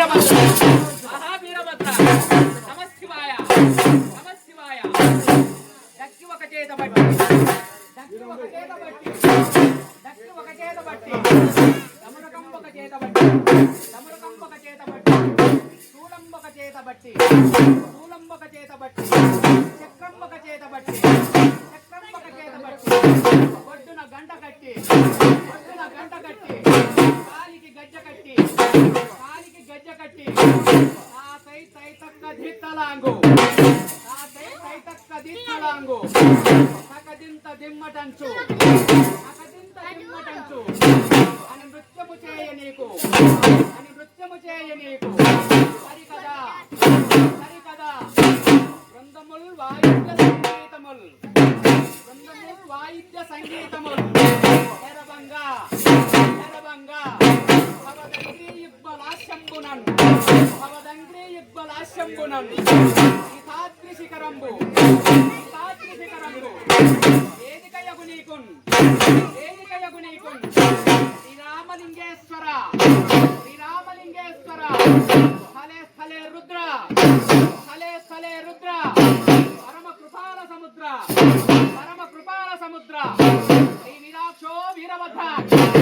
వీరభద్ర మహావీరభద్ర నమశివాయ నమశివాయ దక్కి ఒక చేత బట్టి దక్కి ఒక చేత బట్టి దక్కి ఒక చేత బట్టి దమరకం ఒక చేత బట్టి దమరకం ఒక చేత బట్టి శూలం ఒక చేత బట్టి శూలం ఒక చేత బట్టి చక్రం ఒక చేత బట్టి చక్రం ఒక చేత బట్టి ఒడ్డున గంట కట్టి ఒడ్డున గంట కట్టి కాలికి గజ్జ కట్టి కాలికి గజ్జ కట్టి ఆ తై తై తక్క దిత్తలాంగు ఆ తై తై తక్క దిత్తలాంగు సకదింత దిమ్మటంచు సకదింత దిమ్మటంచు అని నృత్యము చేయ నీకు అని నృత్యము చేయ నీకు సరికదా సరికదా బృందముల్ వాయిద్య సంగీతముల్ బృందముల్ వాయిద్య సంగీతముల్ ఎరబంగా ఎరబంగా భవదంగ్రీ యుగ్మలాశంబునన్ భవదంగ్రీ యుగ్మలాశంబునన్ ఇతాద్రి శిఖరంబు ఇతాద్రి శిఖరంబు వేదికయగు నీకున్ వేదికయగు నీకున్ శ్రీరామలింగేశ్వర శ్రీరామలింగేశ్వర స్థలే స్థలే రుద్ర స్థలే స్థలే రుద్ర పరమ కృపాల సముద్ర పరమ కృపాల సముద్ర శ్రీ వీరాక్షో వీరభద్ర